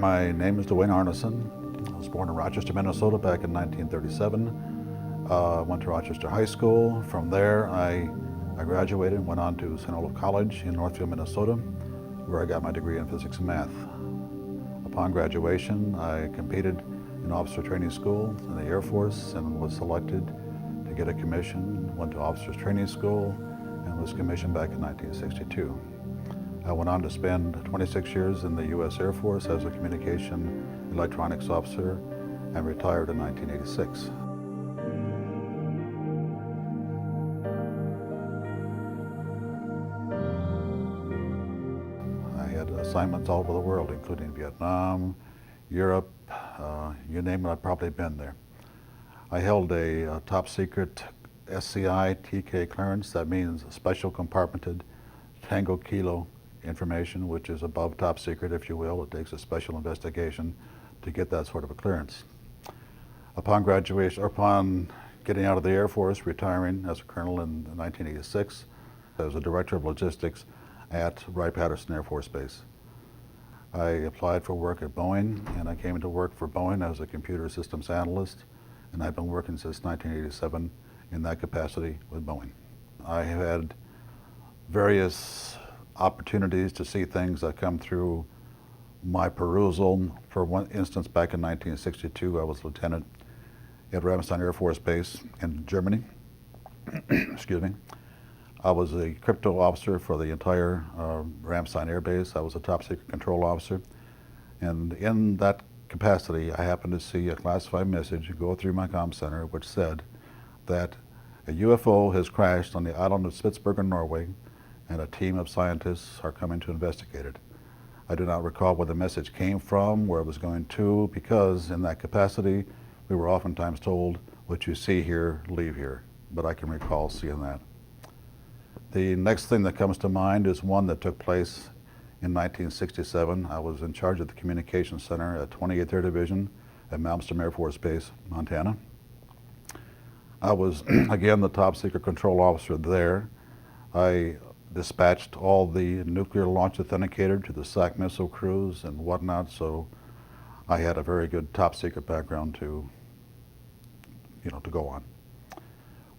My name is Dwayne Arneson. I was born in Rochester, Minnesota back in 1937. Went to Rochester High School. From there, I graduated and went on to St. Olaf College in Northfield, Minnesota, where I got my degree in physics and math. Upon graduation, I competed in officer training school in the Air Force and was selected to get a commission. Went to officers training school and was commissioned back in 1962. I went on to spend 26 years in the U.S. Air Force as a communication electronics officer and retired in 1986. I had assignments all over the world, including Vietnam, Europe, you name it, I've probably been there. I held a top secret SCI TK clearance. That means special compartmented Tango Kilo information, which is above top secret, if you will. It takes a special investigation to get that sort of a clearance. Upon graduation, or upon getting out of the Air Force, retiring as a colonel in 1986, I was a director of logistics at Wright-Patterson Air Force Base. I applied for work at Boeing, and I came to work for Boeing as a computer systems analyst, and I've been working since 1987 in that capacity with Boeing. I have had various opportunities to see things that come through my perusal. For one instance, back in 1962, I was lieutenant at Ramstein Air Force Base in Germany. Excuse me. I was a crypto officer for the entire Ramstein Air Base. I was a top secret control officer. And in that capacity, I happened to see a classified message go through my comm center which said that a UFO has crashed on the island of Spitsbergen, Norway, and a team of scientists are coming to investigate it. I do not recall where the message came from, where it was going to, because in that capacity, we were oftentimes told, what you see here, leave here. But I can recall seeing that. The next thing that comes to mind is one that took place in 1967. I was in charge of the communications center at 28th Air Division at Malmstrom Air Force Base, Montana. I was, again, the top secret control officer there. I dispatched all the nuclear launch authenticator to the SAC missile crews and whatnot, so I had a very good top secret background to go on.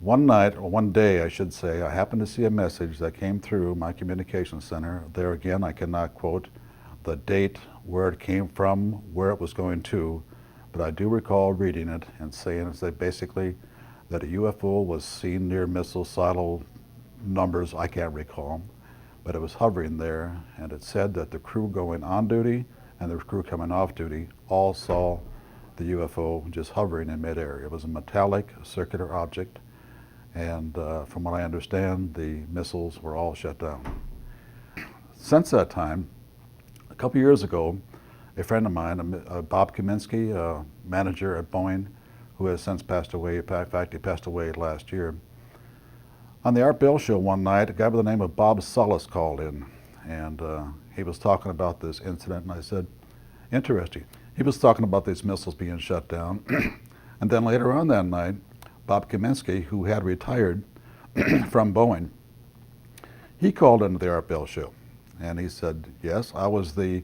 One night, or one day I should say, I happened to see a message that came through my communications center. There again, I cannot quote the date, where it came from, where it was going to, but I do recall reading it and saying that basically that a UFO was seen near missile silo numbers I can't recall, but it was hovering there, and it said that the crew going on duty and the crew coming off duty all saw the UFO just hovering in midair. It was a metallic circular object, and from what I understand, the missiles were all shut down. Since that time, a couple years ago, a friend of mine, Bob Kaminsky, a manager at Boeing, who has since passed away, in fact he passed away last year, on the Art Bell show one night, a guy by the name of Bob Solis called in, and he was talking about this incident, and I said, interesting. He was talking about these missiles being shut down, and then later on that night, Bob Kaminsky, who had retired from Boeing, he called into the Art Bell show, and he said, yes, I was the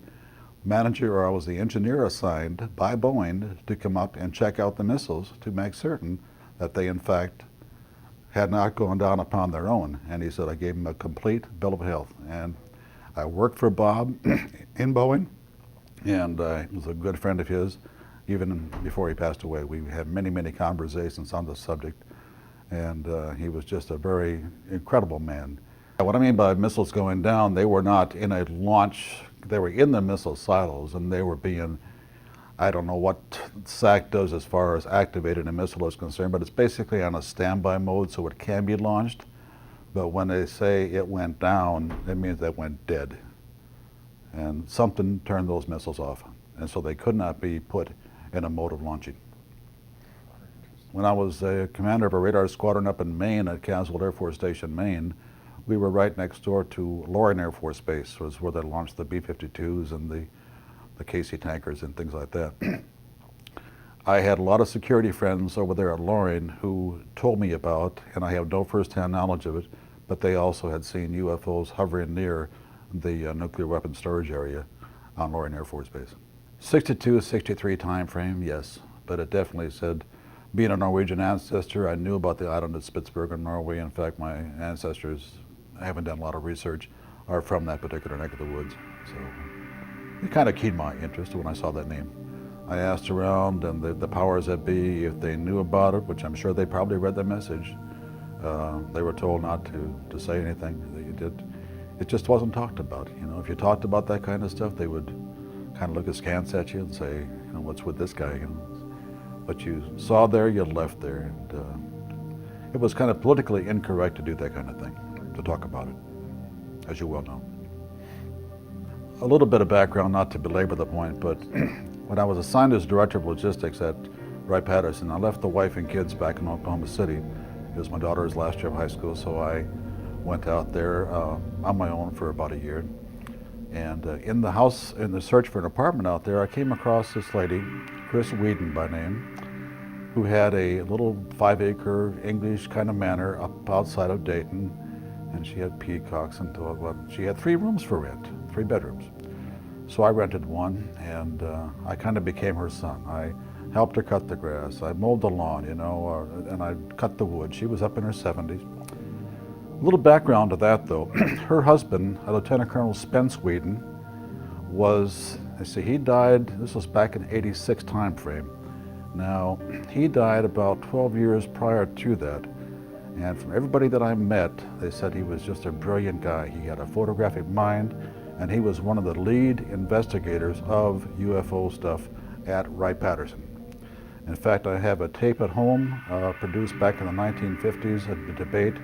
manager, or I was the engineer assigned by Boeing to come up and check out the missiles to make certain that they in fact had not gone down upon their own. And he said, I gave him a complete bill of health. And I worked for Bob in Boeing, and he was a good friend of his. Even before he passed away, we had many, many conversations on the subject, and he was just a very incredible man. What I mean by missiles going down, they were not in a launch, they were in the missile silos, and they were being, I don't know what SAC does as far as activating a missile is concerned, but it's basically on a standby mode, so it can be launched. But when they say it went down, it means they went dead. And something turned those missiles off, and so they could not be put in a mode of launching. When I was a commander of a radar squadron up in Maine at Caswell Air Force Station, Maine, we were right next door to Logan Air Force Base, was where they launched the B-52s and the KC tankers and things like that. I had a lot of security friends over there at Loring who told me about, and I have no first-hand knowledge of it, but they also had seen UFOs hovering near the nuclear weapons storage area on Loring Air Force Base. 62, 63 time frame, yes. But it definitely said, being a Norwegian ancestor, I knew about the island of Spitsbergen, Norway. In fact, my ancestors, I haven't done a lot of research, are from that particular neck of the woods. So it kind of keyed my interest when I saw that name. I asked around, and the powers that be, if they knew about it, which I'm sure they probably read the message. They were told not to say anything. It just wasn't talked about. You know, if you talked about that kind of stuff, they would kind of look askance at you and say, you know, what's with this guy? You know? What you saw there, you left there. And it was kind of politically incorrect to do that kind of thing, to talk about it, as you well know. A little bit of background, not to belabor the point, but when I was assigned as Director of Logistics at Wright-Patterson, I left the wife and kids back in Oklahoma City. It was my daughter's last year of high school, so I went out there on my own for about a year. And in the house, in the search for an apartment out there, I came across this lady, Chris Whedon by name, who had a little 5-acre English kind of manor up outside of Dayton, and she had peacocks and she had 3 rooms for rent, 3 bedrooms. So I rented one, and I kind of became her son. I helped her cut the grass. I mowed the lawn, you know, and I cut the wood. She was up in her 70s. A little background to that, though. Her husband, Lieutenant Colonel Spence Whedon, was, he died, this was back in '86 time frame. Now, he died about 12 years prior to that. And from everybody that I met, they said he was just a brilliant guy. He had a photographic mind, and he was one of the lead investigators of UFO stuff at Wright-Patterson. In fact, I have a tape at home produced back in the 1950s, a debate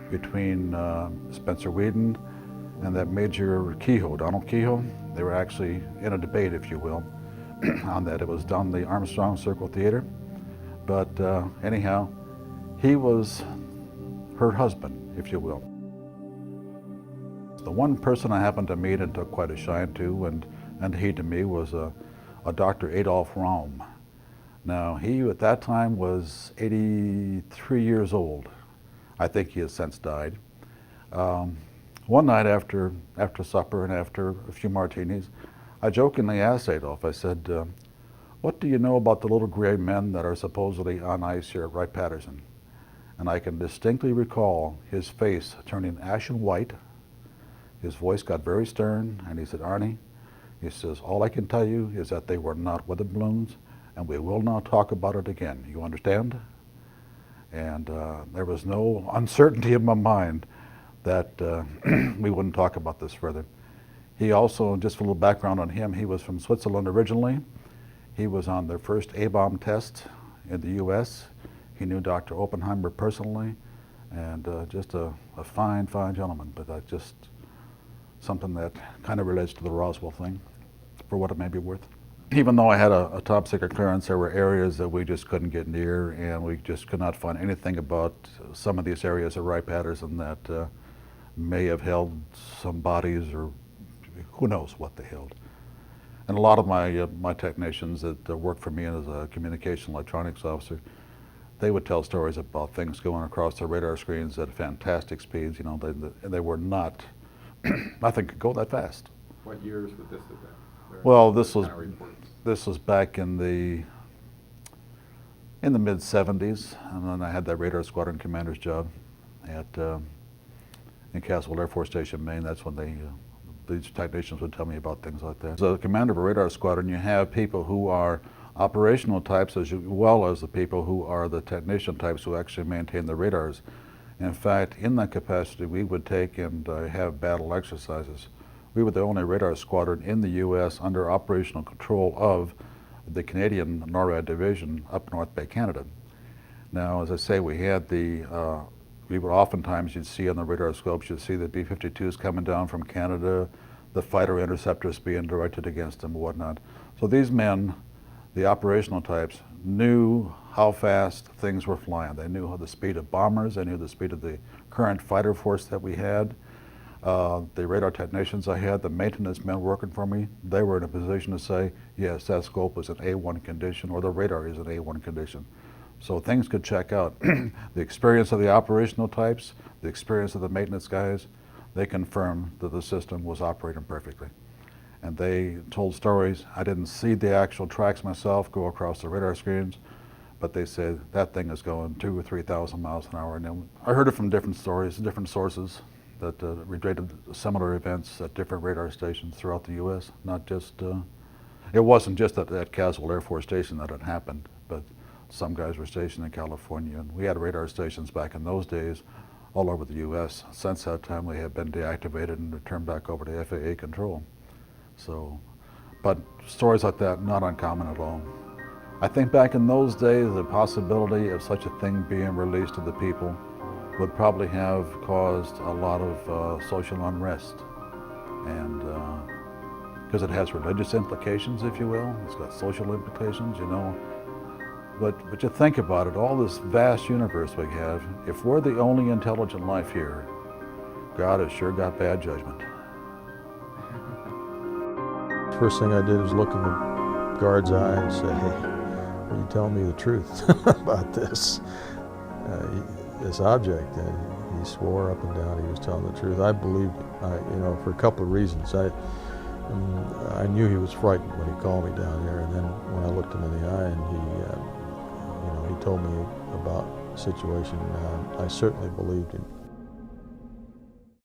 between Spencer Whedon and that Major Kehoe, Donald Kehoe. They were actually in a debate, if you will, on that. It was down the Armstrong Circle Theater. But anyhow, he was her husband, if you will. The one person I happened to meet and took quite a shine to, and he to me, was a Dr. Adolf Raum. Now, he at that time was 83 years old. I think he has since died. One night after supper and after a few martinis, I jokingly asked Adolf, I said, what do you know about the little gray men that are supposedly on ice here at Wright-Patterson? And I can distinctly recall his face turning ashen white. His voice got very stern, and he said, Arnie, he says, all I can tell you is that they were not weather balloons, and we will not talk about it again. You understand? And there was no uncertainty in my mind that we wouldn't talk about this further. He also, just a little background on him, he was from Switzerland originally. He was on their first A-bomb test in the U.S. He knew Dr. Oppenheimer personally, and just a fine, fine gentleman, but that's just something that kind of relates to the Roswell thing, for what it may be worth. Even though I had a top secret clearance, there were areas that we just couldn't get near, and we just could not find anything about some of these areas at Wright-Patterson that may have held some bodies, or who knows what they held. And a lot of my technicians that worked for me as a communication electronics officer, they would tell stories about things going across the radar screens at fantastic speeds. You know, they were not, nothing could go that fast. What years would this have been? Well, this was back in the mid '70s, and then I had that radar squadron commander's job at in Castle Air Force Station, Maine. That's when these technicians would tell me about things like that. So, the commander of a radar squadron, you have people who are operational types as well as the people who are the technician types who actually maintain the radars. In fact, in that capacity, we would take and have battle exercises. We were the only radar squadron in the U.S. under operational control of the Canadian NORAD division up North Bay, Canada. Now, as I say, we had we would oftentimes, you'd see on the radar scopes, you'd see the B-52s coming down from Canada, the fighter interceptors being directed against them and whatnot. So these men, the operational types, knew how fast things were flying. They knew the speed of bombers, they knew the speed of the current fighter force that we had. The radar technicians I had, the maintenance men working for me, they were in a position to say, yes, that scope is in A1 condition, or the radar is in A1 condition. So things could check out. The experience of the operational types, the experience of the maintenance guys, they confirmed that the system was operating perfectly. and they told stories. I didn't see the actual tracks myself go across the radar screens, but they said that thing is going 2,000 or 3,000 miles an hour. And then I heard it from different stories, different sources that related similar events at different radar stations throughout the U.S. Not just, it wasn't just at Caswell Air Force Station that it happened, but some guys were stationed in California, and we had radar stations back in those days all over the U.S. Since that time, they have been deactivated and turned back over to FAA control. So, but stories like that, not uncommon at all. I think back in those days, the possibility of such a thing being released to the people would probably have caused a lot of social unrest, and because it has religious implications, if you will. It's got social implications, you know. But you think about it, all this vast universe we have, if we're the only intelligent life here, God has sure got bad judgment. First thing I did was look in the guard's eye and say, "Hey, are you telling me the truth about this object?" And he swore up and down he was telling the truth. I believed it, for a couple of reasons. I knew he was frightened when he called me down here, and then when I looked him in the eye and he told me about the situation, I certainly believed him.